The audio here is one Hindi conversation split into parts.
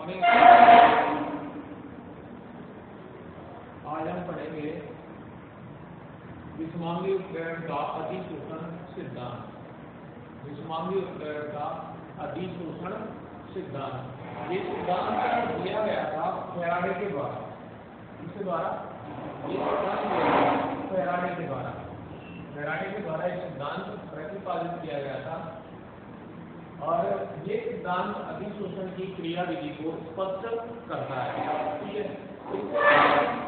मॉर्निंग। आज हम पढ़ेंगे विषमांगी उत्प्रेरण का अधिशोषण सिद्धांत। विषमांगी उत्प्रेरण का अधिशोषण सिद्धांत, ये सिद्धांत दिया गया था फैराडे के द्वारा। इसके द्वारा ये सिद्धांत दिया गया फैराडे के द्वारा। फैराडे के द्वारा ये सिद्धांत प्रतिपादित किया गया था और ये सिद्धांत अधिशोषण की क्रियाविधि को स्पष्ट करता है। ठीक है,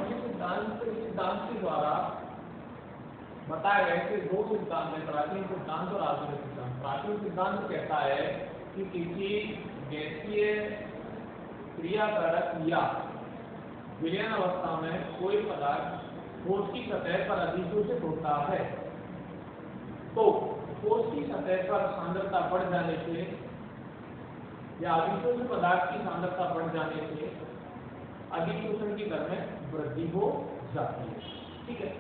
इस सिद्धांत के द्वारा बताए गए थे दो सिद्धांत हैं, प्राचीन सिद्धांत और आधुनिक सिद्धांत। प्राचीन सिद्धांत कहता है कि किसी गैसीय क्रियाकारक या विलयन अवस्था में कोई पदार्थ ठोस की सतह पर अधिशोषित होता है तो ठोस की सतह पर सांद्रता बढ़ जाने से या अधिशोषित पदार्थ की सांद्रता बढ़ जाने से अधिशोषण की दर में वृद्धि हो जाती है। ठीक है,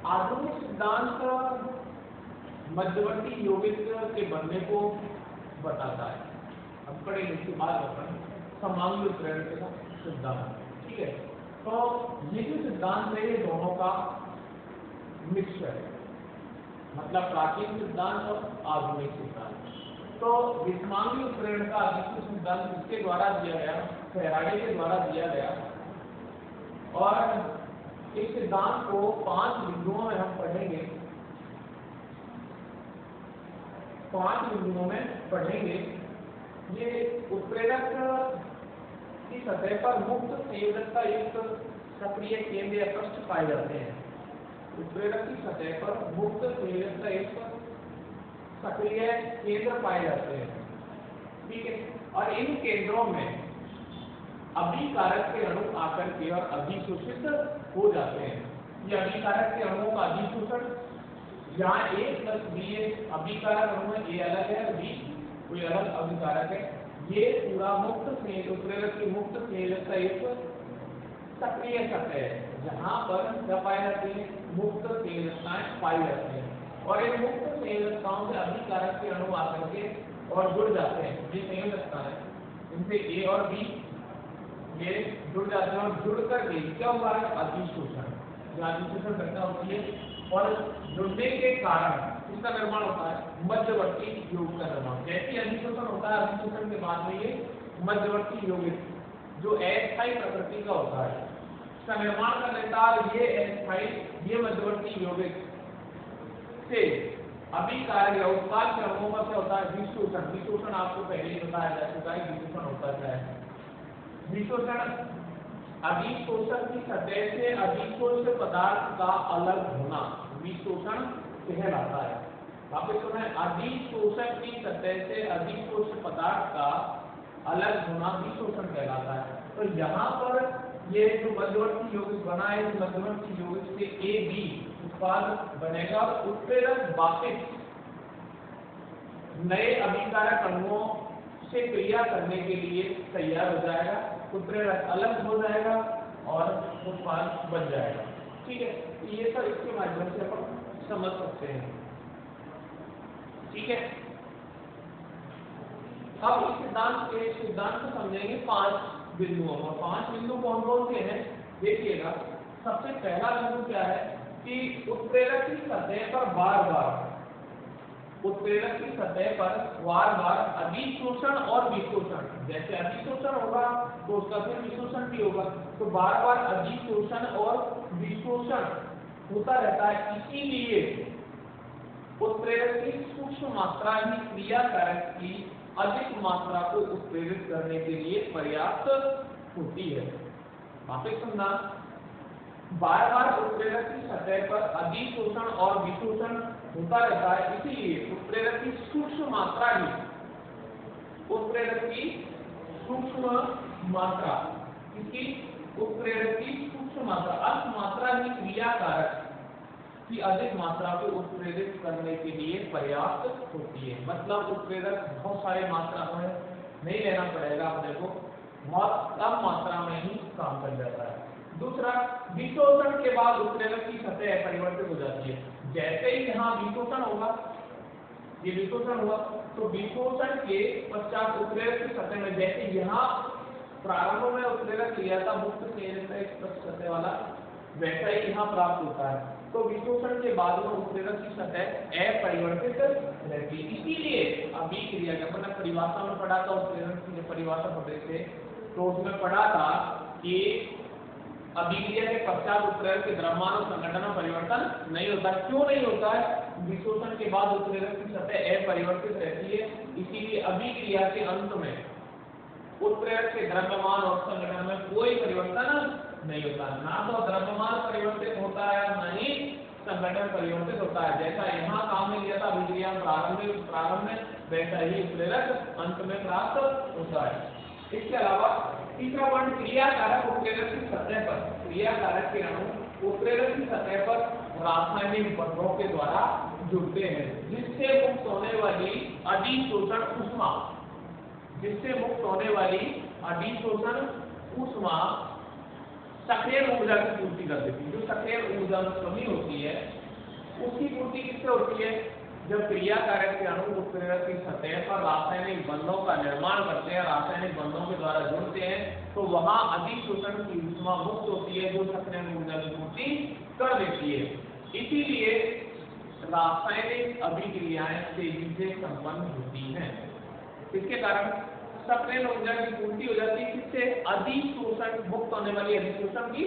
आधुनिक सिद्धांत मध्यवर्ती यौगिक के बनने को बताता है। अब पढ़ेंगे इसके बाद अपन समांगी उत्प्रेरण का सिद्धांत। ठीक है, तो ये जो सिद्धांत है ये दोनों का मिक्सचर है, मतलब प्राचीन सिद्धांत और आधुनिक सिद्धांत। तो विषमांगी उत्प्रेरण का अधिशोषण सिद्धांत किसके द्वारा दिया गया? फैराडे के द्वारा दिया गया। और इस सिद्धांत को 5 बिंदुओं में हम पढ़ेंगे। 5 बिंदुओं में पढ़ेंगे। ये उत्प्रेरक की सतह पर मुक्त संयोजकता युक्त सक्रिय केंद्र या पृष्ठ पाए जाते हैं। उत्प्रेरक की सतह पर मुक्त संयोजकता युक्त सक्रिय केंद्र पाए जाते हैं। ठीक है, और इन केंद्रों में अभिकारक के अणु आकर के और अधिशोषित हो जाते हैं। ये अभिकारक के अणुओं का अधिशोषण, यहाँ A + B अभिकारक अणु है, A अलग है, B कोई अलग अभिकारक है। ये पूरा मुक्त उत्प्रेरक की मुक्त संयोजकता युक्त सक्रिय सतह है, जहाँ पर क्या पाई जाती है? मुक्त संयोजकताएं पाई जाती हैं। और इन मुक्त संयोजकताओं से अभिकारक के अणु आकर के और जुड़ जाते हैं। ये संयोजकताएं, इनसे A और B ये जुड़ जाते हैं और जुड़कर के क्या हुआ है? अधिशोषण। जो अधिशोषण घटना होती है और जुड़ने के कारण इसका निर्माण होता है मध्यवर्ती यौगिक का निर्माण। जैसे अधिशोषण होता है, अधिशोषण के बाद में ये मध्यवर्ती यौगिक जो अस्थायी प्रकृति का होता है, इसका निर्माण कर लेता है। ये अस्थायी, ये मध्यवर्ती यौगिक से अभिकारक या उत्पाद के अणुओं का क्या होता है? विशोषण। विशोषण आपको पहले ही बताया जा चुका है, विशोषण होता है। विशोषण अधिशोषक की सतह से अधिशोषित पदार्थ का अलग होना विशोषण कहलाता है। वापस सुना है, अधिशोषक की सतह से अधिशोषित पदार्थ का अलग होना विशोषण कहलाता है। तो यहाँ पर ये जो मध्यवर्ती यौगिक बना है, इस मध्यवर्ती यौगिक से A B उत्पाद बनेगा और उत्प्रेरक वापिस नए अभिकारक अणुओं से क्रिया करने के लिए तैयार हो जाएगा। उत्प्रेरक अलग हो जाएगा और उत्पाद बन जाएगा। ठीक है, तो ये सब इसके माध्यम से अपन समझ सकते हैं। ठीक है, अब इस सिद्धांत को समझेंगे 5 बिंदुओं में। 5 बिंदु कौन कौन से हैं देखिएगा। सबसे पहला बिंदु क्या है कि उत्प्रेरक की सतह पर बार-बार अधिशोषण और विशोषण। जैसे अधिशोषण होगा तो उसका फिर विशोषण भी होगा, तो बार-बार अधिशोषण और विशोषण होता रहता है। इसीलिए उत्प्रेरक की सूक्ष्म मात्रा ही क्रियाकारक की अधिक मात्रा को उत्प्रेरित करने के लिए पर्याप्त होती है। वापस सुनना, बार-बार उत्प्रेरक की सतह पर अधिशोषण और विशोषण होता रहता है। इसीलिए उत्प्रेरक की सूक्ष्म मात्रा ही उत्प्रेरक की सूक्ष्म मात्रा अर्थ मात्रा ही क्रियाकारक की अधिक मात्रा को उत्प्रेरित करने के लिए पर्याप्त होती है। मतलब उत्प्रेरक बहुत सारे मात्रा में नहीं लेना पड़ेगा अपने को, बहुत कम मात्रा में ही काम कर जाता है। दूसरा, विशोषण के बाद उत्प्रेरक की सतह परिवर्तित हो जाती है। जैसे ही यहाँ विशोषण होगा ये विशोषण हुआ। तो विशोषण के पश्चात उत्प्रेरक की सतह में, जैसे यहाँ प्रारंभ में उत्प्रेरक लिया था मुक्त संयोजक एक स्पष्ट सतह वाला, वैसा ही यहाँ प्राप्त होता है। तो विशोषण के बाद में उत्प्रेरक की सतह अपरिवर्तित रहती है। इसीलिए अभिक्रिया के अपने परिभाषा में पढ़ा था, उत्प्रेरक की परिभाषा पढ़ रहे थे तो उसमें पढ़ा था कि अभिक्रिया के पश्चात उत्प्रेरक के द्रव्यमान और संघटन में परिवर्तन नहीं होता। क्यों नहीं होता है? विशोषण के बाद उत्प्रेरक की सतह अपरिवर्तित रहती है, इसीलिए अभिक्रिया के अंत में उत्प्रेरक के द्रव्यमान और संघटन में कोई परिवर्तन नहीं होता। ना तो द्रव्यमान परिवर्तित होता है, ना ही संघटन परिवर्तित होता है। जैसा यहाँ काम में लिया था अभिक्रिया प्रारंभ में, वैसा ही उत्प्रेरक अंत में प्राप्त होता है। इसके अलावा तीसरा पॉइंट, क्रियाकारक उत्प्रेरक की सतह पर, क्रियाकारक के अणु उत्प्रेरक की सतह पर रासायनिक बंधों के द्वारा जुड़ते हैं, जिससे मुक्त होने वाली अधिशोषण ऊष्मा, जिससे मुक्त होने वाली अधिशोषण ऊष्मा सक्रिय ऊर्जा की पूर्ति कर देती है। जो सक्रिय ऊर्जा में कमी होती है उसकी पूर्ति किससे होती है? जब क्रियाकारक के अणु उत्प्रेरक की सतह पर रासायनिक बंधों का निर्माण करते हैं, रासायनिक बंधों के द्वारा जुड़ते हैं, तो वहां अधिशोषण की ऊष्मा मुक्त होती है जो सक्रिय ऊर्जा की पूर्ति कर देती है। इसीलिए रासायनिक अभिक्रियाएं तेजी से संपन्न होती हैं। इसके कारण सक्रिय ऊर्जा की पूर्ति हो जाती है, किससे? अधिशोषण, मुक्त होने वाली अधिशोषण की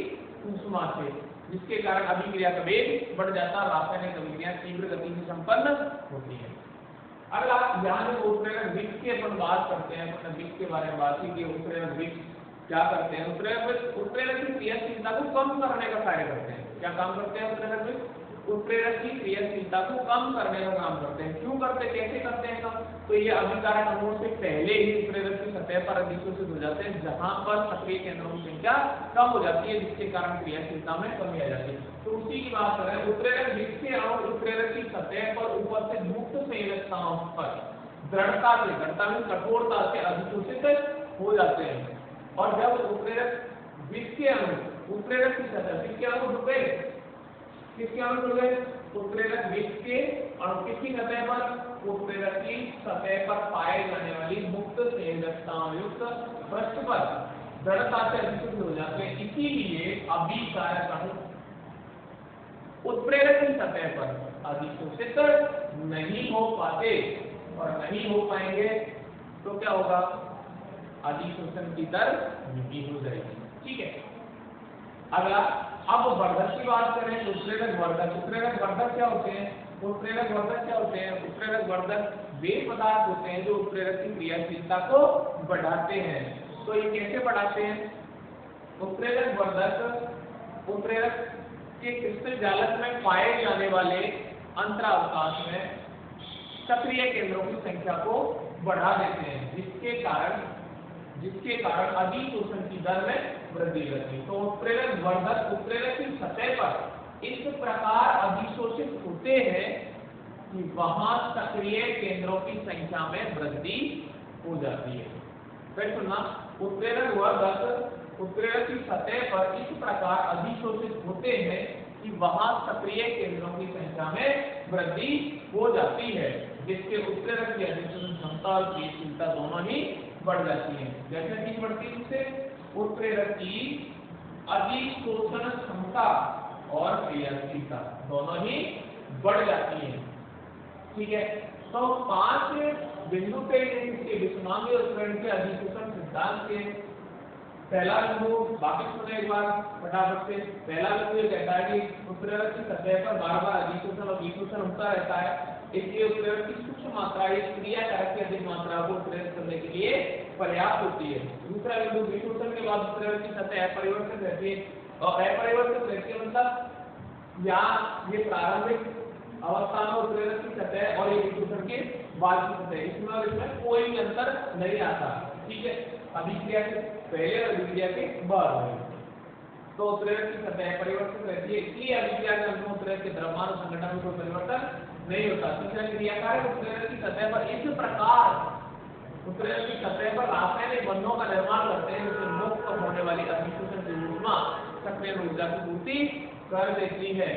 ऊष्मा से, जिसके कारण अभिक्रिया का वेग बढ़ जाता है, रासायनिक अभिक्रिया तीव्र गति से संपन्न होती है। अगला यहाँ जो उत्प्रेरक वृक्ष की अपन बात करते हैं, अपने वृक्ष के बारे में बात की कि उत्प्रेरक वृक्ष क्या करते हैं? उत्प्रेरक की क्रियाशीलता को कम करने का कार्य करते हैं। क्या काम करते हैं उत्प्रेरक वृक्ष? उत्प्रेरक की क्रियाशीलता को कम करने का काम करते हैं। क्यों करते हैं, कैसे करते हैं काम? तो ये अभिकारक अणुओं से पहले ही उत्प्रेरक की सतह पर अधिशोषित हो जाते हैं, जहां पर सक्रिय केंद्रों की संख्या कम हो जाती है, जिसके कारण क्रियाशीलता में कमी आ जाती है। तो उसी की बात करें, उत्प्रेरक वृक्ष के अणु उत्प्रेरक की सतह पर ऊपर से मुक्त संयोजकताओं पर दृढ़ता से, दृढ़ता में कठोरता से अधिशोषित हो जाते हैं। और जब उत्प्रेरक वृक्ष के अणु उत्प्रेरक की सतह, किसके अणु जुड़ गए? किसके अणु जुड़ गए? उत्प्रेरक वृक्ष के अणु किसकी सतह पर? उत्प्रेरक की सतह पर पाए जाने वाली मुक्त संयोजकताओं युक्त पृष्ठ पर दृढ़ता से अधिशोषित हो जाते हैं। इसीलिए अभिकारक अणु उत्प्रेरक की सतह पर अधिशोषित नहीं हो पाते, और नहीं हो पाएंगे तो क्या होगा? अधिशोषण की दर धीमी हो जाएगी। ठीक है। अगला, अब वर्धक की बात करें, उत्प्रेरक वर्धक। उत्प्रेरक वर्धक क्या होते हैं? उत्प्रेरक वर्धक क्या होते हैं? उत्प्रेरक वर्धक वे पदार्थ होते हैं जो उत्प्रेरक की क्रियाशीलता को बढ़ाते हैं। तो ये कैसे बढ़ाते हैं? उत्प्रेरक वर्धक उत्प्रेरक के क्रिस्टल जालक में पाए जाने वाले अंतरावकाश में सक्रिय केंद्रों की संख्या को बढ़ा देते हैं, जिसके कारण अधिशोषण की दर में वृद्धि होती है। तो उत्प्रेरक वर्धक उत्प्रेरक की सतह पर इस प्रकार अधिशोषित होते हैं कि वहां सक्रिय केंद्रों की संख्या में वृद्धि हो जाती है। फिर सुनना, उत्प्रेरक वर्धक उत्प्रेरक की सतह पर इस प्रकार अधिशोषित होते हैं कि वहां सक्रिय केंद्रों की संख्या में वृद्धि हो जाती है, जिसके उत्प्रेरक की अधिशोषण क्षमता और क्रियाशीलता दोनों ही बढ़ जाती है। जैसे चीज बढ़ती है उससे उत्प्रेरक की अधिशोषण क्षमता और क्रियाशीलता दोनों ही बढ़ जाती है। ठीक है। तो 5 बिंदु पे इसके विषमांगी उत्प्रेरण के अधिशोषण सिद्धांत के पहला बिंदु बाकी सुने एक बार फटाफट से। पहला बिंदु ये कहता है कि उत्प्रेरक की सतह पर बार-बार अधिशोषण और विशोषण होता रहता है, इसलिए उत्प्रेरक की सूक्ष्म मात्रा इस क्रियाकारक की अधिक मात्रा को उत्प्रेरित करने के लिए पर्याप्त होती है। दूसरा बिंदु, विशोषण के बाद उत्प्रेरक की सतह अपरिवर्तित रहती है, और अपरिवर्तित रहती है मतलब यहाँ ये प्रारंभिक अवस्था में उत्प्रेरक की सतह और ये विशोषण के बाद की सतह, इसमें और इसमें कोई भी अंतर नहीं आता। ठीक है। अभिक्रिया के पहले और अभिक्रिया के बाद में तो उत्प्रेरक की सतह परिवर्तित रहती है, इसलिए अभिक्रिया के अंत में उत्प्रेरक के द्रव्यमान संघटन में कोई परिवर्तन नहीं होता। तीसरा, क्रियाकारक उत्प्रेरक की सतह पर इस प्रकार उत्प्रेरक की सतह पर रासायनिक बंधों का निर्माण करते हैं, जिससे मुक्त होने वाली अधिशोषण की ऊष्मा सक्रिय ऊर्जा की पूर्ति कर देती है,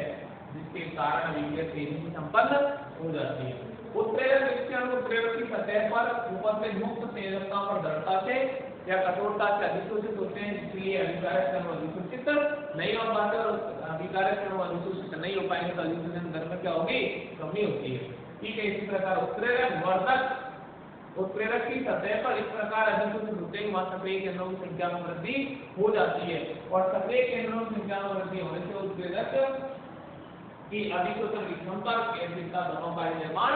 जिसके कारण अभिक्रिया तेजी से संपन्न हो जाती है। उत्प्रेरक रिएक्शन उत्प्रेरक की सतह पर ऊपर से मुक्त संयोजकताओं पर दृढ़ता से या कठोरता से अधिशोषित होते हैं, इसलिए अभिकारक कण अधिशोषित नहीं हो पाते और अभिकारक कण अधिशोषित नहीं हो पाएंगे तो अधिशोषण दर में क्या होगी, कमी होती है। ठीक है, इसी प्रकार उत्प्रेरक वर्धक उत्प्रेरक की सतह पर इस प्रकार अधिशोषित होते हैं वहां सक्रिय केंद्रों की संख्या में वृद्धि हो जाती है और सक्रिय केंद्रों की संख्या में वृद्धि होने से उत्प्रेरक की अधिशोषण की क्षमता और केंद्रितता दोनों का निर्माण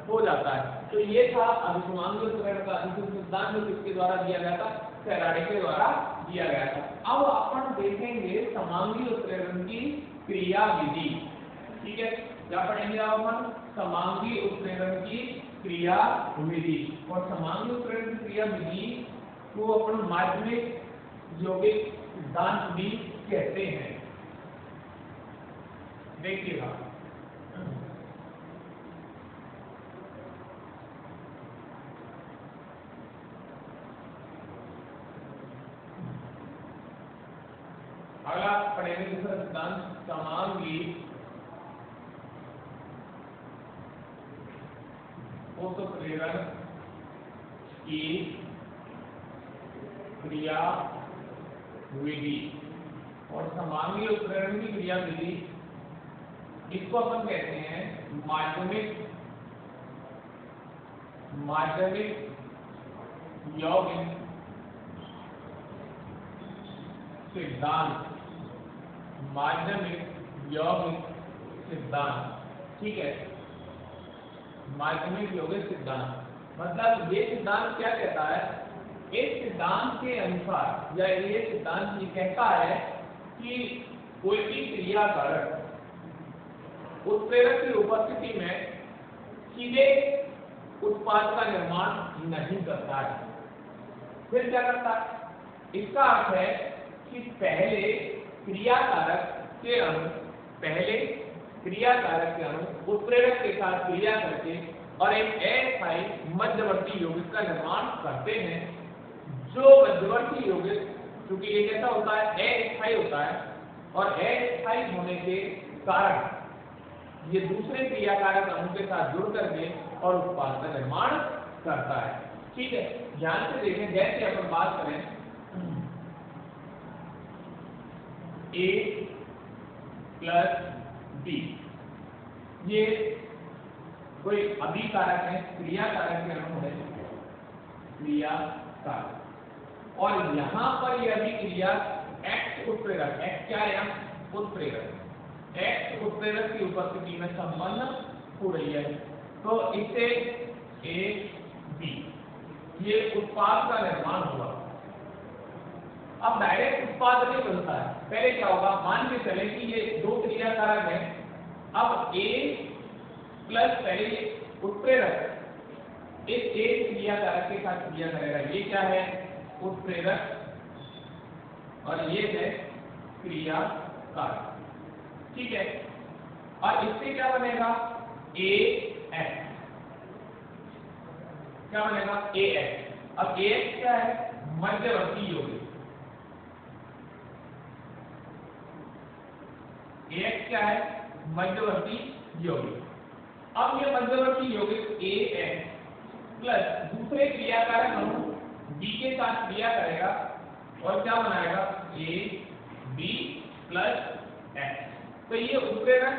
हो जाता है। तो ये था अभिसमांगी उत्प्रेरक का अधिशोषण सिद्धांत, जो किसके द्वारा दिया गया था, फैराडे के द्वारा दिया गया था। अब अपन देखेंगे समांगी उत्प्रेरण की क्रिया विधि। ठीक है, क्या पढ़ेंगे अपन, समांगी उत्प्रेरण की क्रिया विधि। और समांगी उत्प्रेरण की क्रिया विधि को अपन माध्यमिक यौगिक सिद्धांत भी कहते हैं। देखिएगा, अगला पढ़ेंगे दूसरा सिद्धांत समांगी उत्प्रेरण की क्रिया विधि। और समांगी उत्प्रेरण की क्रिया विधि इसको अपन कहते हैं माध्यमिक यौगिक सिद्धांत, माध्यमिक यौगिक सिद्धांत। ठीक है, माध्यमिक यौगिक सिद्धांत मतलब ये सिद्धांत क्या कहता है, इस सिद्धांत के अनुसार या ये सिद्धांत ये कहता है कि कोई भी क्रिया कारक उत्प्रेरक की उपस्थिति में सीधे उत्पाद का निर्माण नहीं करता है। फिर क्या करता है, इसका अर्थ है कि पहले क्रियाकारक के अणु उत्प्रेरक के साथ क्रिया करके और एक अस्थायी मध्यवर्ती यौगिक का निर्माण करते हैं। जो मध्यवर्ती यौगिक, क्योंकि ये कैसा होता है, अस्थायी होता है और अस्थायी होने के कारण ये दूसरे क्रियाकारक अणु के साथ जुड़ करके और उत्पाद का निर्माण करता है। ठीक है, ध्यान से देखें, जैसे अपन बात करें A प्लस B, ये कोई अभिकारक है, क्रियाकारक के अणु है, क्रियाकारक, और यहाँ पर यह अभिक्रिया X उत्प्रेरक, X क्या है, उत्प्रेरक, X उत्प्रेरक की उपस्थिति में संपन्न हो रही है। तो इससे A B ये उत्पाद का निर्माण हुआ। अब डायरेक्ट उत्पाद नहीं बनता है, पहले क्या होगा, मान के चले कि ये दो क्रियाकारक हैं। अब A प्लस पहले उत्प्रेरक इस A क्रियाकारक के साथ क्रिया करेगा, ये क्या है, उत्प्रेरक, और ये है क्रियाकारक। ठीक है, और इससे क्या बनेगा, AX, क्या बनेगा, AX। अब AX क्या है, मध्यवर्ती यौगिक, AX क्या है, मध्यवर्ती यौगिक। अब ये मध्यवर्ती यौगिक AX प्लस दूसरे क्रियाकारक अणु B के साथ क्रिया करेगा और क्या बनाएगा, AB प्लस X। तो ये उत्प्रेरक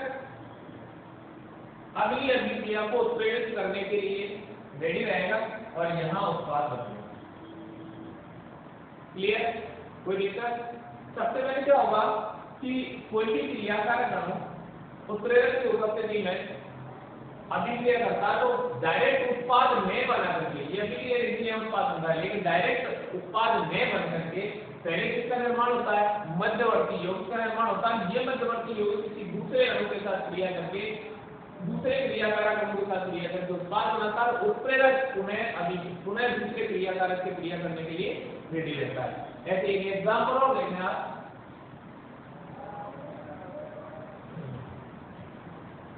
अगली अभिक्रिया को उत्प्रेरित करने के लिए रेडी रहेगा और यहाँ उत्पाद बनेगा। क्लियर, कोई दिक्कत? सबसे पहले क्या होगा कि कोई भी क्रियाकारक अणु उत्प्रेरक की उपस्थिति में अभिक्रिया करता है तो डायरेक्ट उत्पाद में बना करके, ये अभिक्रिया नहीं उत्पाद बनता है, लेकिन डायरेक्ट उत्पाद में बन करके पहले किसका निर्माण होता है, मध्यवर्ती यौगिक का निर्माण होता है। ये मध्यवर्ती यौगिक किसी दूसरे अणु के साथ क्रिया करके, दूसरे क्रियाकारक अणु के साथ क्रिया करके उत्पाद बनाता है। उत्प्रेरक पुनः दूसरे क्रियाकारक से क्रिया करने के लिए रेडी रहता है। ऐसे एक एग्जाम्पल और देखें आप,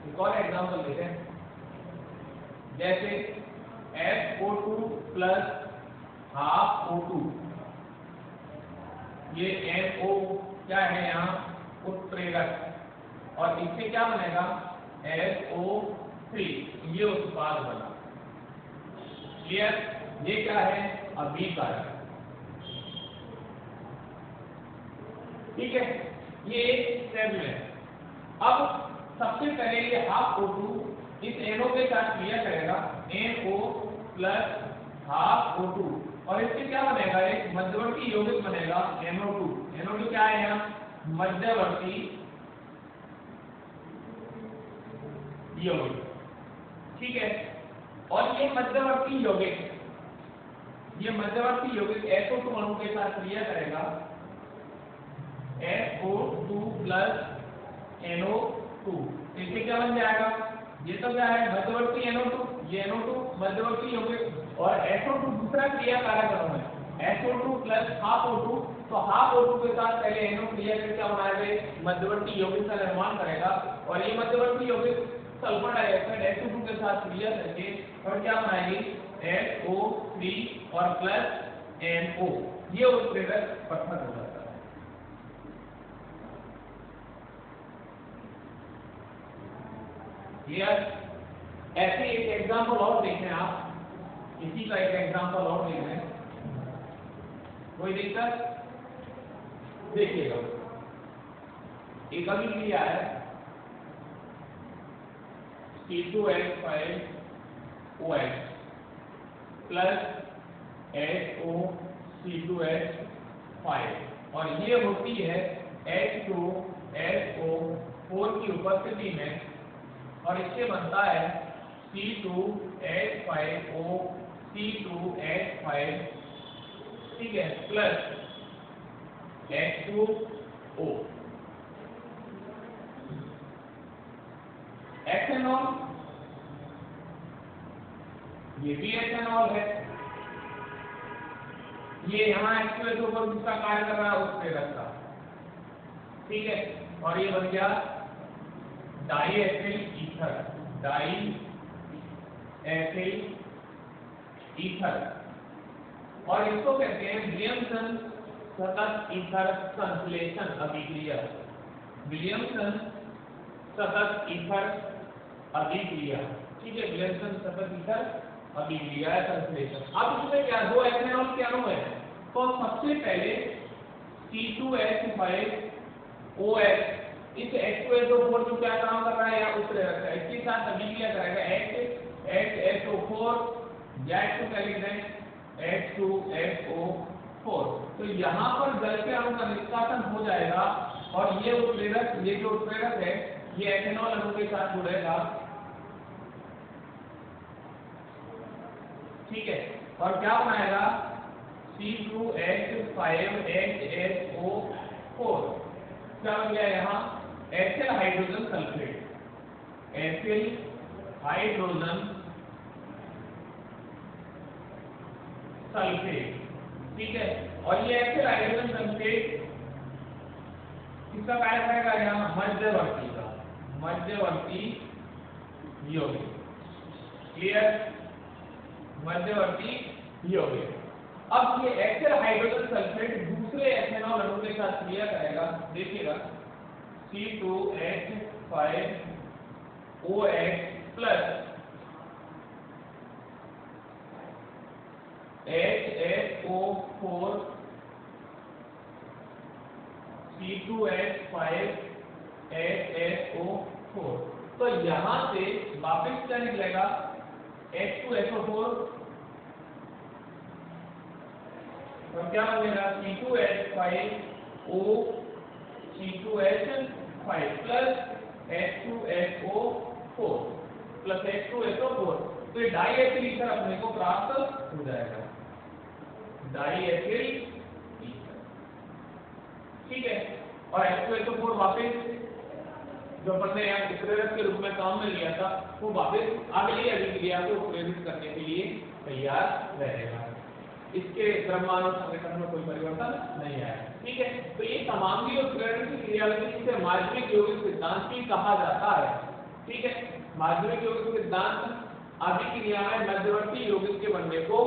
एक और एग्जाम्पल देखें, जैसे SO2 प्लस हाफ O2, ये NO क्या है यहाँ, उत्प्रेरक, और इससे क्या बनेगा, SO 3 ये उत्पाद बना। क्लियर? ये क्या है? अभिकारक। ठीक है, ये एक स्टेप में। अब सबसे पहले ये half O2 इस NO के साथ क्रिया करेगा, NO प्लस हाफ O2, और इससे क्या बनेगा? एक मध्यवर्ती यौगिक बनेगा NO2। NO2 क्या है यहाँ? मध्यवर्ती यौगिक। ठीक है, और ये मध्यवर्ती यौगिक SO2 अणु के साथ क्रिया करेगा, SO2 प्लस NO2। इससे क्या बन जाएगा? ये तो क्या है? मध्यवर्ती NO2, ये NO2 मध्यवर्ती यौगिक, और SO2 दूसरा क्रिया कारक अणु है, SO2 प्लस हाफ O2। तो हाफ O2 के साथ पहले NO क्रिया करके क्या बनाएगा? मध्यवर्ती यौगिक का निर्माण करेगा, और ये मध्यवर्ती यौगिक सल्फर डाइऑक्साइड SO2 के साथ क्रिया करके और क्या बनाएगी? SO3 और प्लस NO। ये उत्प्रेरक पृथक हो जाता है। ऐसे एक एग्जांपल और देखें आप, इसी का एक एग्जांपल और देख रहे हैं, कोई दिक्कत? देखिएगा, एक अभी क्रिया है C2H5OH प्लस HOC2H5, और ये होती है H2SO4 की उपस्थिति में, और इससे बनता है C2H5O C2H5, ठीक है, प्लस H2O। एथेनॉल, ये भी एथेनॉल है, ये यहाँ H2SO4 जिसका कार्य कर रहा है उससे रखता, ठीक है, और ये बन गया डाईएथिल ईथर, और इसको कहते हैं विलियमसन सतत ईथर संश्लेषण अभिक्रिया। विलियमसन सतत ईथर अभिक्रिया, ठीक है, विलियमसन सतत ईथर अभिक्रिया संश्लेषण। अब इसमें क्या? दो एथेनॉल के अणु है, तो सबसे पहले C2H5OH इस H2SO4 जो क्या काम कर रहा है या उत्प्रेरक है, इसके साथ अभिक्रिया करेगा HSO4 या H2SO4। तो यहाँ पर जल के अणु का निष्कासन हो जाएगा, और ये जो उत्प्रेरक है ये एथेनॉल अणु के साथ जुड़ेगा, ठीक है, और क्या बनाएगा? C2H5HSO4। क्या बन गया यहाँ? Ethyl hydrogen sulphate, ethyl hydrogen sulphate, ठीक है, और ये एथिल हाइड्रोजन सल्फेट किसका कार्य करेगा? यहाँ मध्यवर्ती यौगिक। क्लियर? मध्यवर्ती यौगिक। अब ये एथिल हाइड्रोजन सल्फेट दूसरे एथेनॉल अणु के साथ क्रिया करेगा, देखिएगा C2H5OH प्लस HSO4 C2H5HSO4। तो यहां से वापस क्या निकलेगा? H2SO4, तो क्या बनेगा? C2H5O C2H5 plus H2SO4 plus H2SO4, तो ये डाईएथिल ईथर अपने को प्राप्त हो जाएगा, डाईएथिल ईथर, ठीक है, और H2SO4 वापस जो अपन ने यहाँ उत्प्रेरक के रूप में काम में लिया था वो वापस अगली अभिक्रिया को प्रेरित करने के लिए तैयार रहेगा। इसके द्रव्यानुसार में कोई परिवर्तन नहीं आया, ठीक है। तो ये समांगी उत्प्रेरण की क्रिया जिसे माध्यमिक यौगिक सिद्धांत भी कहा जाता है, ठीक है। माध्यमिक यौगिक सिद्धांत अभिक्रिया में मध्यवर्ती यौगिक के बनने को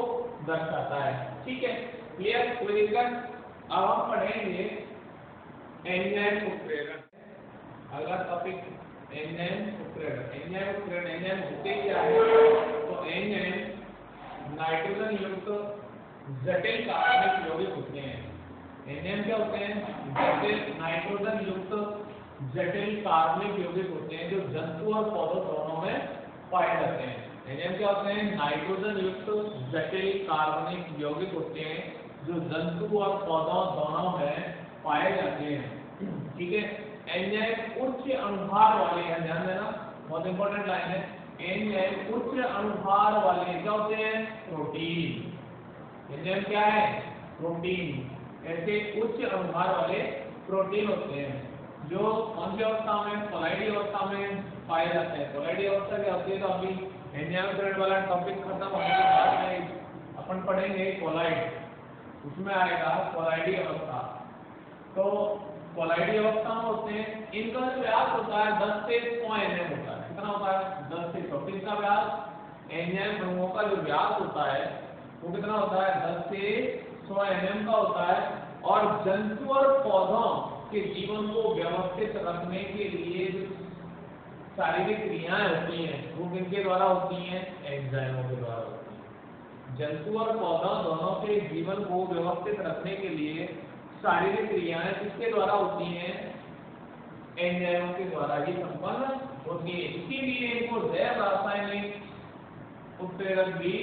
दर्शाता है, ठीक है। क्लियर? कोई दिक्कत? अब हम पढ़ेंगे एंजाइम उत्प्रेरण। अगला टॉपिक एंजाइम उत्प्रेरक होते क्या है? तो एंजाइम नाइट्रोजन युक्त जटिल कार्बनिक यौगिक होते हैं। एंजाइम क्या होते हैं? जटिल नाइट्रोजन युक्त जटिल कार्बनिक यौगिक होते हैं जो जंतु और पौधों दोनों में पाए जाते हैं। एंजाइम क्या होते हैं? नाइट्रोजन युक्त जटिल कार्बनिक यौगिक होते हैं जो जंतु और पौधों दोनों में पाए जाते हैं। ठीक है। एंजाइम उच्च अणुभार वाले हैं, ध्यान देना, बहुत इंपॉर्टेंट लाइन है। एंजाइम उच्च अणुभार वाले क्या होते हैं? प्रोटीन। एंजाइम क्या है? प्रोटीन। ऐसे उच्च अणुभार वाले प्रोटीन होते हैं जो कौन सी अवस्था में? कोलाइडी अवस्था में पाए जाते हैं। कोलाइडी अवस्था क्या होती है? तो अभी एंजाइम पीरियड वाला टॉपिक खत्म होने के बाद में अपन पढ़ेंगे कोलाइड, उसमें आएगा कोलाइडी अवस्था। तो कोलाइडी अवस्था में होते हैं, इनका जो व्यास होता है 10 से 100 एमएम होता है। कितना होता है? 10 से 100। किसका व्यास? एंजाइम अणुओं का जो व्यास होता है वो कितना होता है? 10 से 100 एमएम का होता है। और जंतु और पौधों के जीवन को व्यवस्थित रखने के लिए जो शारीरिक क्रियाएं होती हैं वो किनके द्वारा होती हैं? एंजाइमों के द्वारा होती हैं। जंतु और पौधों दोनों के जीवन को व्यवस्थित रखने के लिए शारीरिक क्रियाएं किसके द्वारा होती हैं? एंजाइमों के द्वारा ही संपन्न होती है। इसीलिए इनको जैव रासायनिक उत्प्रेरक भी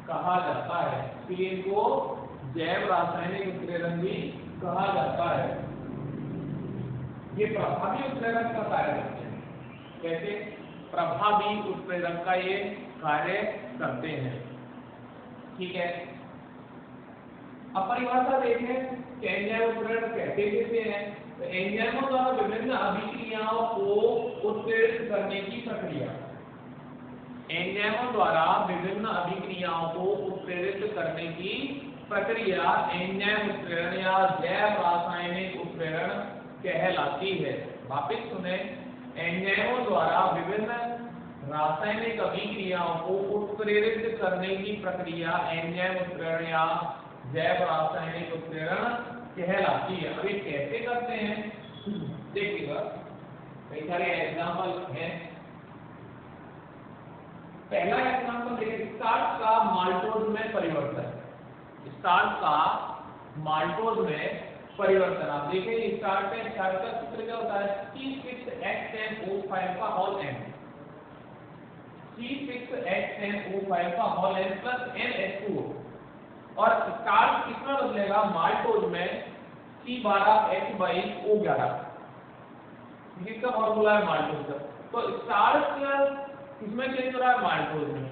कहा जाता है। इसलिए इनको जैव रासायनिक उत्प्रेरक भी कहा जाता है। ये प्रभावी उत्प्रेरक का कार्य करते हैं। कैसे? प्रभावी उत्प्रेरक का ये कार्य करते हैं। ठीक है। अब परिभाषा देखें कि एंजाइम उत्प्रेरक कहते किसे हैं? तो एंजाइमों द्वारा विभिन्न अभिक्रियाओं को उत्प्रेरित करने की प्रक्रिया। एंजाइमों द्वारा विभिन्न अभिक्रियाओं को उत्प्रेरित करने की प्रक्रिया एंजाइम उत्प्रेरण या जैव रासायनिक उत्प्रेरण कहलाती है। वापिस सुने, एंजाइमों द्वारा विभिन्न रासायनिक अभिक्रियाओं को उत्प्रेरित करने की प्रक्रिया एंजाइम उत्प्रेरण या जैव रासायनिक उत्प्रेरण कहलाती है। अब ये कैसे करते हैं देखिएगा, कई सारे एग्जांपल हैं। पहला एग्जांपल देखिए, स्टार्च का माल्टोज में परिवर्तन। स्टार्च का माल्टोज में परिवर्तन। आप देखें स्टार्च का सूत्र क्या होता है? C6H10O5 का होल n, C6H10O5 का होल n प्लस NH2O। और स्टार्च कितना बदलेगा? माल्टोज में C12H22O11, जिसका फॉर्मूला है माल्टोज का। तो स्टार्च इसमें चेंज हो रहा है माल्टोज में,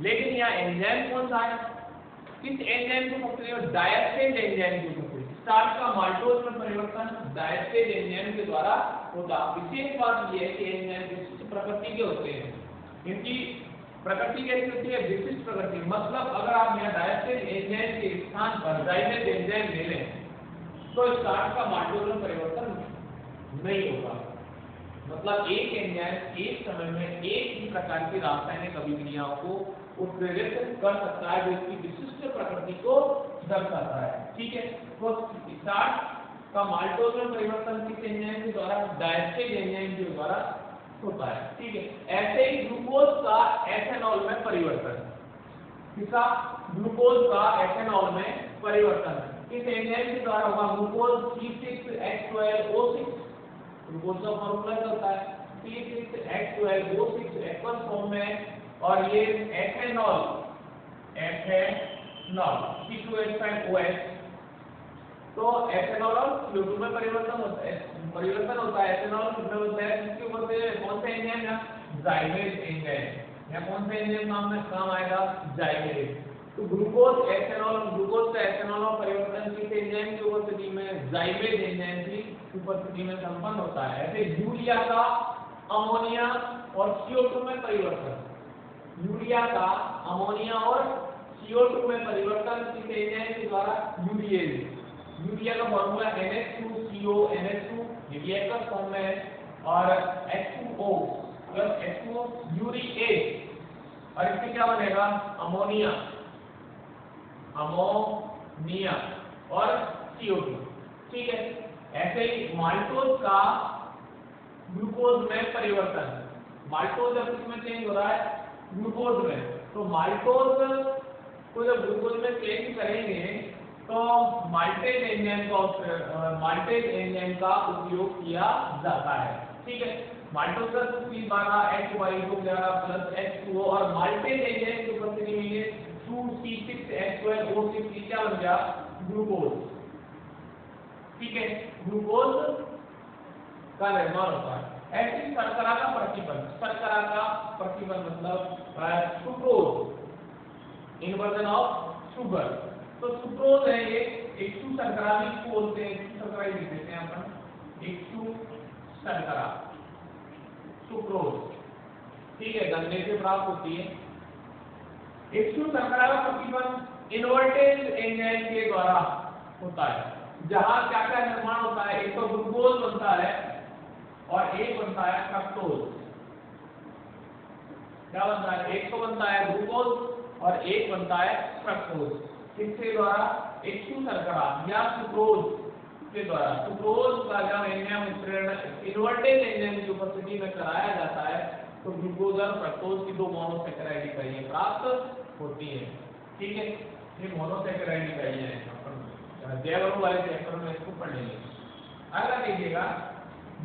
लेकिन यहाँ एंजाइम कौन सा है? किस एंजाइम को पकड़े? डायस्टेज एंजाइम को पकड़े। स्टार्च का माल्टोज में परिवर्तन डायस्टेज एंजाइम के द्वारा होता। विशेष बात यह है कि एंजाइम विशिष्ट प्रकृति के होते हैं। इनकी प्रकृति कैसी होती है? विशिष्ट प्रकृति। मतलब अगर आप यहाँ डायस्टेज एंजाइम के स्थान पर जाइमेज एंजाइम ले लें तो स्टार्च का माल्टोज में परिवर्तन नहीं होगा। मतलब एक एंजाइम एक समय में एक ही प्रकार की रासायनिक अभिक्रियाओं को उत्प्रेरित कर सकता है जो इसकी विशिष्ट प्रकृति को दर्शाता है। ठीक है। तो स्टार्च का माल्टोज में परिवर्तन किस एंजाइम के द्वारा? डायस्टेज एंजाइम के द्वारा होता है। ठीक है। ऐसे ही ग्लूकोज का एथेनॉल में परिवर्तन। किसका? ग्लूकोज का एथेनॉल में परिवर्तन किस एंजाइम के द्वारा होगा? Glucose C6H12O6। ग्लूकोज का फॉर्मूला क्या होता है? C6H12O6 एक्वस फॉर्म में। और ये एथेनॉल C2H5OH। तो एथेनॉल और CO2 में परिवर्तन होता है। एथेनॉल किसमें होता है? किसके ऊपर से? कौन सा एंजाइम? या जाइमेज एंजाइम। या कौन सा एंजाइम काम आएगा? जाइमेज। तो ग्लूकोज एथेनॉल, ग्लूकोज का एथेनॉल में परिवर्तन किस एंजाइम की उपस्थिति में? जाइमेज एंजाइम की उपस्थिति में संपन्न होता है। ऐसे यूरिया का अमोनिया और CO2 में परिवर्तन। यूरिया का अमोनिया और CO2 में परिवर्तन किस एंजाइम के द्वारा? यूरिएज। यूरिया का फॉर्मूला NH2CO NH2, ये एकल फॉर्म में है। और H2O प्लस H2O यूरिएज। और इससे क्या बनेगा? अमोनिया, अमोनिया और CO2। ठीक है। ऐसे ही माल्टोज का ग्लूकोज में परिवर्तन। माल्टोज जब इसमें चेंज हो रहा है ग्लूकोज में, तो माल्टोज को जब ग्लूकोज में चेंज करेंगे तो माल्टेज एंजाइम का उपयोग किया जाता है। ठीक है, माल्टोज का C12 H12 प्लस H2O और माल्टेज एंजाइम की उपस्थिति में ये 2C6H12O6 क्या बन गया? ग्लूकोज। ठीक है, ग्लूकोज का निर्माण होता है। ऐसी शर्करा का प्रतिबंध मतलब सुक्रोज इन्वर्जन ऑफ शुगर। तो सुक्रोज है ये एक शर्करा भी बोलते हैं, शर्करा ही लिख देते हैं अपन, एक शर्करा सुक्रोज। ठीक है, गन्ने से प्राप्त होती है। एक शर्करा का प्रतिबंध इन्वर्टेज एंजाइम के द्वारा होता है, जहां क्या क्या निर्माण होता है? एक तो ग्लूकोज बनता है और एक बनता है फ्रक्टोज। क्या बनता है? एक तो बनता है ग्लूकोज और एक बनता है फ्रक्टोज। किसके द्वारा? एक शर्करा या सुक्रोज के द्वारा। सुक्रोज का जब एंजाइम उत्प्रेरण इन्वर्टेज एंजाइम की उपस्थिति में कराया जाता है तो ग्लूकोज और फ्रक्टोज की दो मोनोसैकेराइड इकाइयां प्राप्त होती है। ठीक है, ये मोनोसैकेराइड इकाइयां हैं। जैव अणु वाले चैप्टर में इसको पढ़ लेंगे। अगला देखिएगा,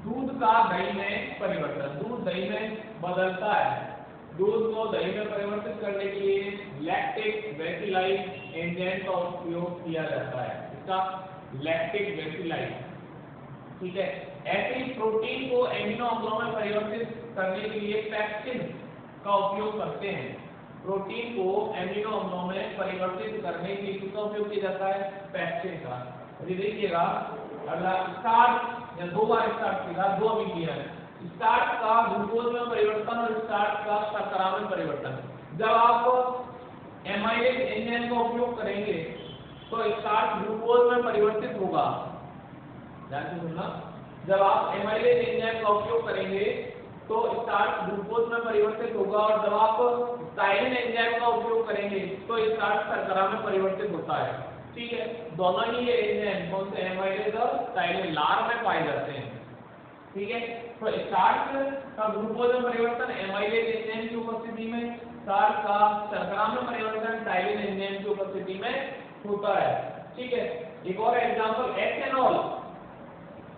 दूध का दही में परिवर्तन। दूध दही में बदलता है। दूध को दही में परिवर्तित करने के लिए लैक्टिक बेसिलाइज एंजाइम का उपयोग किया जाता है। इसका लैक्टिक बेसिलाइज। ठीक है, ऐसे ही प्रोटीन को एमिनो अम्लों में परिवर्तित करने के लिए पैक्सिन का उपयोग करते हैं। प्रोटीन को एमिनो अम्लों में परिवर्तित करने के लिए किसका उपयोग किया जाता है? पैक्सिन का। अभी देखिएगा, अगला स्टार्च या दो बार स्टार्च किया, दो अभी किया है। स्टार्च का ग्लूकोज में परिवर्तन और स्टार्च का शर्करा में परिवर्तन। जब आप एमाइलेज एंजाइम का उपयोग करेंगे तो स्टार्च ग्लूकोज में परिवर्तित होगा। ध्यान से सुनना, जब आप एमाइलेज एंजाइम का उपयोग करेंगे तो स्टार्च ग्लूकोज में परिवर्तित होगा और जब आप स्टाइलिन एंजाइम का उपयोग करेंगे तो स्टार्च शर्करा में परिवर्तित होता है। ठीक है, दोनों ही ये एंजाइम कौन से? एमाइलेज और स्टाइलिन लार में पाए जाते हैं। ठीक है, तो स्टार्च का ग्लूकोज में परिवर्तन एमाइलेज एंजाइम की उपस्थिति में, स्टार्च का शर्करा में परिवर्तन स्टाइलिन एंजाइम की उपस्थिति में होता है। ठीक है, एक और एग्जांपल एथेनॉल।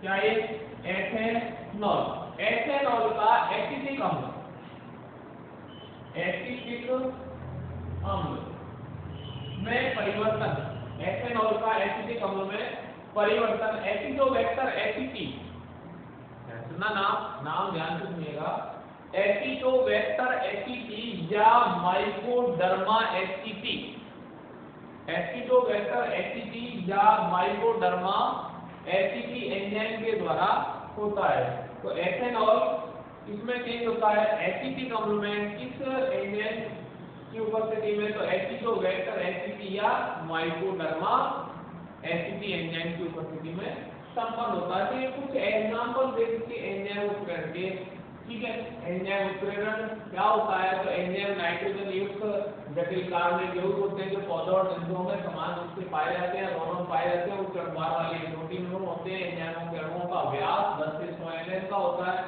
क्या ये? एथेनॉल। एथेनॉल का एसिटिक अम्ल में परिवर्तन। एथेनॉल का एसिटिक अम्ल में परिवर्तन एसिटोबैक्टर एसिटी। सुनना, नाम ध्यान से सुनिएगा। एसिटोबैक्टर एसिटी या माइकोडर्मा एसिटी। एसिटोबैक्टर एसिटी या माइकोडर्मा एसिटी एंजाइम के द्वारा होता है। तो एथेनॉल इसमें चेंज होता है एसिटिक अम्ल में, किस एंजाइम की उपस्थिति में? तो एसिटोबैक्टर एसिटी या माइकोडर्मा एसिटी एंजाइम की उपस्थिति में संपन्न होता है। तो ये कुछ एग्जांपल दे दीजिए एंजाइम उत्प्रेरण के। ठीक है, एंजाइम उत्प्रेरण क्या होता है? तो एंजाइम नाइट्रोजन युक्त जटिल कार्बनिक यौगिक होते हैं जो पौधों और जंतुओं में समान रूप से पाए जाते हैं, दोनों पाए जाते हैं। उच्च अनुभार वाले प्रोटीन अणु होते हैं। एंजाइमों के अणुओं का व्यास 10 से 100 mm का होता है।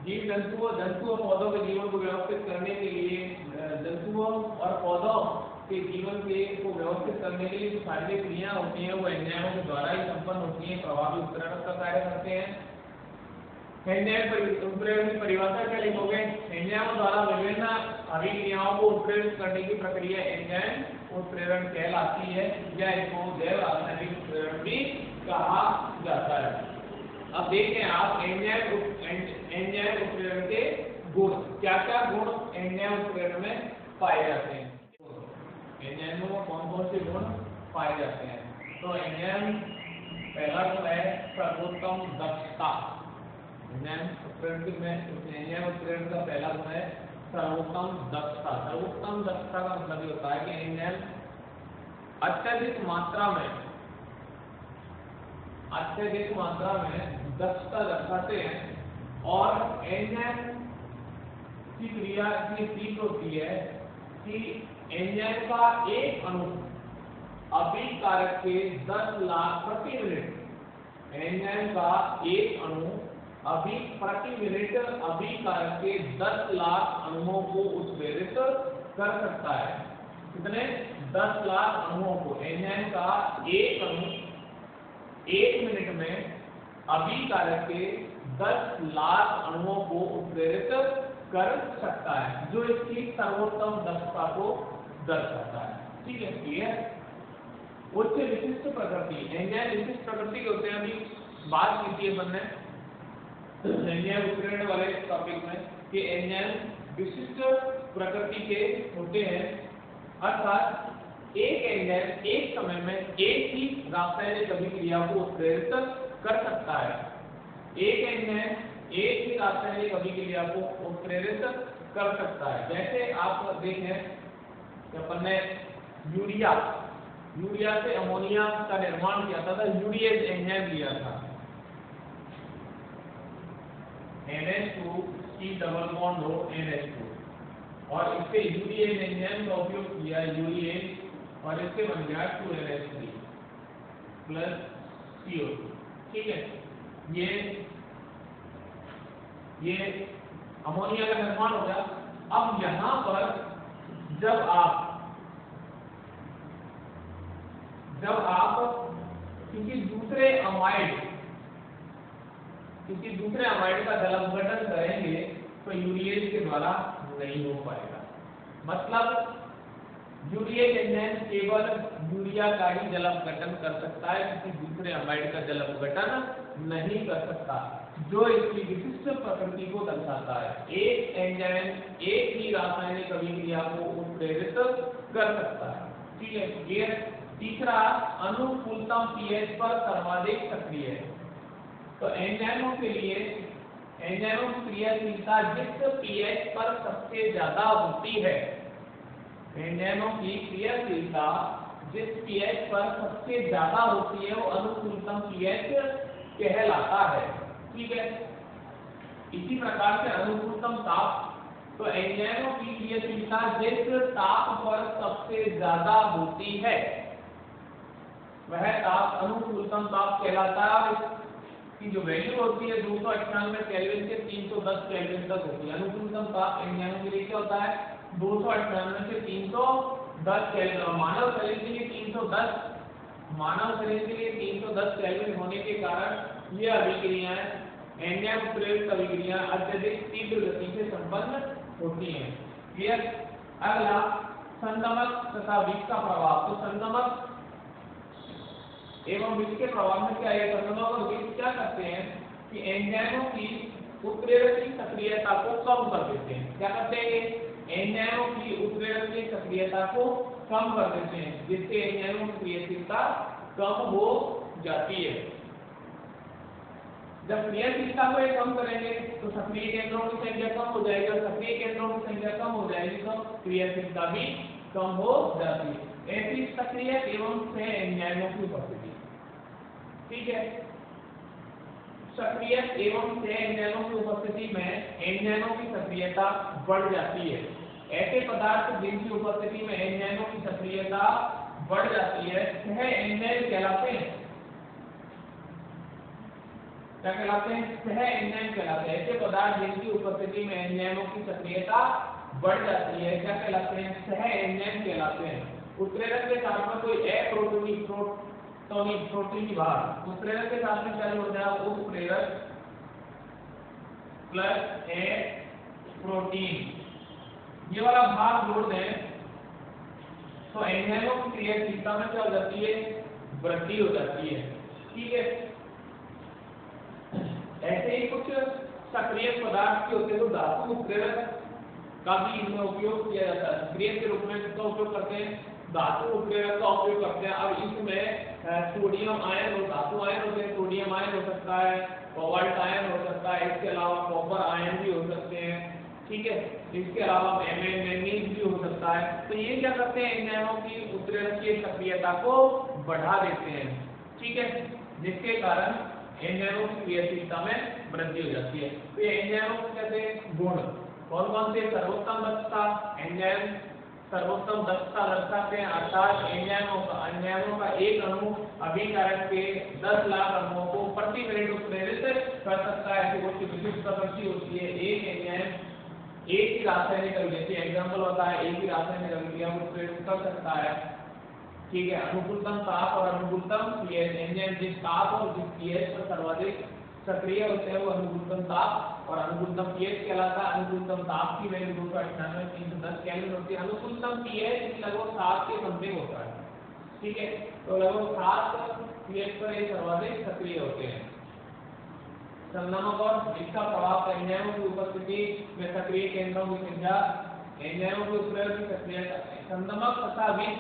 जीव जंतु और पौधों के जीवन को व्यवस्थित करने के लिए, जंतुओं और पौधों के जीवन को व्यवस्थित करने के लिए जो शारीरिक क्रियाएं होती हैं वो एंजाइमों के द्वारा ही संपन्न होती हैं, प्रभावी उत्प्रेरक का कार्य करते हैं। एंजाइम उत्प्रेरण की परिभाषा क्या लिखोगे? एंजाइमों द्वारा विभिन्न अभिक्रियाओं को उत्प्रेरित करने की प्रक्रिया एंजाइम उत्प्रेरण कहलाती है, या इसको जैव रासायनिक उत्प्रेरण भी कहा जाता है। अब देखें आप एंजाइम उत्प्रेरण के गुण, क्या क्या गुण एंजाइम उत्प्रेरण में पाए जाते हैं। एंजाइमों में कौन कौन से गुण पाए जाते हैं? तो एंजाइम पहला गुण है सर्वोत्तम दक्षता। एंजाइम उत्प्रेरण का पहला गुण है सर्वोत्तम दक्षता। सर्वोत्तम दक्षता का मतलब ये होता है कि एंजाइम अत्यधिक मात्रा में दक्षता दर्शाते हैं और एंजाइम की क्रिया इतनी तीव्र होती है कि एंजाइम का एक अणु अभिकारक के 10 लाख प्रति मिनट। एंजाइम का एक अणु अभी प्रति मिनट अभिकारक के 10 लाख अणुओं को उत्प्रेरित कर सकता है। कितने? 10 लाख अणुओं को। एंजाइम का एक अणु 1 मिनट में अभिकारक के 10 लाख अणुओं को उत्प्रेरित कर सकता है, जो इसकी सर्वोत्तम दक्षता को दर्शाता है। ठीक है, क्लियर। उच्च विशिष्ट प्रकृति, एंजाइम विशिष्ट प्रकृति के होते हैं, अभी बात की थी अपन ने एंजाइम उत्प्रेरण वाले टॉपिक में कि एंजाइम विशिष्ट प्रकृति के होते हैं, अर्थात एक एंजाइम एक समय में एक ही रासायनिक अभिक्रिया को उत्प्रेरित कर सकता है। एक एंजाइम एक ही रासायनिक अभिक्रिया को उत्प्रेरित कर सकता है। जैसे आप देखें कि अपन ने यूरिया से अमोनिया का निर्माण किया था, यूरिएज एंजाइम लिया था, NH2 की डबल बॉन्ड हो NH2, और इससे यूरिएज एंजाइम का उपयोग किया यूरिएज, और इससे बन गया 2NH3 प्लस CO2। ठीक है, ये अमोनिया का निर्माण हो गया। अब यहां पर जब आप किसी दूसरे अमाइड का जल अपघटन करेंगे तो यूरिएज के द्वारा नहीं हो पाएगा। मतलब यूरिएज एंजाइम केवल यूरिया का ही जल अपघटन कर सकता है, किसी दूसरे अमाइड का जल अपघटन नहीं कर सकता, जो इसकी विशिष्ट प्रकृति को दर्शाता है। एक एंजाइम एक ही रासायनिक अभिक्रिया को उत्प्रेरित कर सकता है। ठीक है, क्लियर। तीसरा, अनुकूलतम पीएच पर सर्वाधिक सक्रिय है। तो एंजाइमों के लिए एंजाइमों की क्रियाशीलता जिस पीएच पर सबसे ज्यादा होती है, एंजाइमों की क्रियाशीलता जिस पीएच पर सबसे ज्यादा होती है वो अनुकूलतम पीएच कहलाता है। ठीक है, इसी प्रकार से अनुकूलतम ताप, तो एंजाइमों की क्रियाशीलता जिस ताप पर सबसे ज्यादा होती है वह ताप अनुकूलतम ताप कहलाता है। इसकी जो वैल्यू होती है 298 केल्विन से 310 केल्विन तक होती है। अनुकूलतम ताप एंजाइमों के लिए क्या होता है? 298 से 310 केल्विन। मानव शरीर के लिए 310 केल्विन होने के कारण ये अभिक्रियाएं, एंजाइम उत्प्रेरित अभिक्रियाएं अत्यधिक तीव्र गति से संपन्न होती हैं। क्लियर। अगला, संदमक तथा विष का प्रभाव। तो संदमक एवं विष के प्रभाव में क्या है? संदमक और विष क्या करते हैं कि एंजाइमों की उत्प्रेरक की सक्रियता को कम कर देते हैं। क्या करते हैं? एंजाइमों की उत्प्रेरक की सक्रियता को कम कर देते हैं, जिससे एंजाइमों की क्रियाशीलता कम हो जाती है। जब क्रियाशीलता को कम करेंगे तो सक्रिय केंद्रों की संख्या कम हो जाएगी, और सक्रिय केंद्रों की संख्या कम हो जाएगी तो क्रियाशीलता भी कम हो जाती है। ऐसी सक्रिय एवं सह एंजाइमों की उपस्थिति। ठीक है, सक्रिय एवं सह एंजाइमों की उपस्थिति में एंजाइमों की सक्रियता बढ़ जाती है। ऐसे पदार्थ जिनकी उपस्थिति में एंजाइमों की सक्रियता बढ़ जाती है सह एंजाइम कहलाते हैं। क्या कहलाते हैं? सह एंजाइम कहलाते हैं। ऐसे पदार्थ जिनकी उपस्थिति में एंजाइमों की सक्रियता बढ़ जाती है क्या कहलाते हैं? सह एंजाइम कहलाते हैं। उत्प्रेरक के साथ में कोई प्रोटीन की बात, उत्प्रेरक के साथ में क्या जोड़ दिया? उत्प्रेरक प्लस ए प्रोटीन, ये वाला भाग जोड़ दें तो एंजाइमों की क्रियाशीलता में क्या हो जाती है? वृद्धि हो जाती है। ठीक है, ऐसे ही कुछ सक्रिय पदार्थ के होते हैं तो धातु उत्प्रेरक का भी इनमें उपयोग किया जाता है। सक्रिय के रूप में इसका उपयोग करते हैं, धातु उत्प्रेरक का उपयोग करते हैं। अब इसमें सोडियम आयन और धातु आयन होते हैं। सोडियम आयन हो सकता है, कोबाल्ट आयन हो सकता है, इसके अलावा कॉपर आयन भी हो सकते हैं। ठीक है, इसके अलावा मैंगनीज भी हो सकता है। तो ये क्या करते हैं? एंजाइमों की उत्प्रेरक की सक्रियता को बढ़ा देते हैं। ठीक है, जिसके कारण एंजाइमों की क्रियाशीलता में वृद्धि हो जाती है। तो ये एंजाइमों के कहते हैं गुण। कौन कौन से? सर्वोत्तम दक्षता, एंजाइम सर्वोत्तम दक्षता दर्शाते हैं, अर्थात एंजाइमों का एक अणु अभिकारक के 10 लाख अणुओं को प्रति मिनट उत्प्रेरित कर सकता है। ऐसी कुछ विशिष्ट प्रकृति होती है। एक एंजाइम एक ही रासायनिक अभिक्रिया, एग्जांपल होता है एक ही रासायनिक अभिक्रिया को उत्प्रेरित कर सकता है। ठीक है, अनुकूलतम ताप और अनुकूलतम पीएच, एंजाइम जिस ताप और जिस पीएच पर सर्वाधिक सक्रिय होते हैं वो अनुकूलतम ताप और अनुकूलतम पीएच कहलाता है। अनुकूलतम ताप की वैल्यू 298 केल्विन होती है। अनुकूलतम पीएच लगभग 7 के समथिंग होता है। ठीक है, तो लगभग 7 पीएच पर ये सर्वाधिक सक्रिय होते हैं। संनमक और इसका प्रभाव एंजाइमों की उपस्थिति में सक्रिय केंद्रों की संख्या, एंजाइमों के उत्प्रेरक की सक्रियता, संनमक तथा विष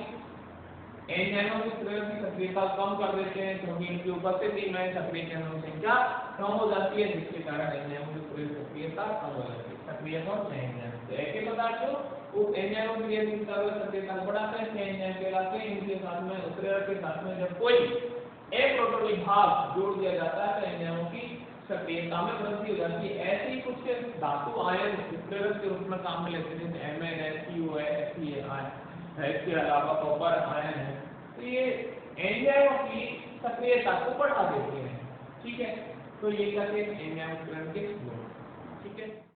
एंजाइमों की प्रयोग की सक्रियता कम कर देते हैं क्योंकि इनकी उपस्थिति में सक्रिय केंद्रों की संख्या कम हो जाती है, जिसके कारण एंजाइमों की प्रयोग सक्रियता कम हो जाती है। सक्रिय कौन से एंजाइम? तो एक पदार्थों उप एंजाइमों की सक्रियता को बढ़ाते हैं, एंजाइम कहलाते हैं। इनके साथ में उत्प्रेरक के साथ में जब कोई अप्रोटोनिक भाग जोड़ दिया जाता है तो एंजाइमों की सक्रियता में वृद्धि हो जाती है। ऐसे ही कुछ धातु आयन उत्प्रेरक के रूप में काम में लेते हैं, जैसे MnSiO है, इसके अलावा कॉपर आयन है, तो ये एंजाइमों की सक्रियता को बढ़ा देते हैं। ठीक है, तो ये कहते हैं एंजाइम उत्प्रेरक के गुण। ठीक है।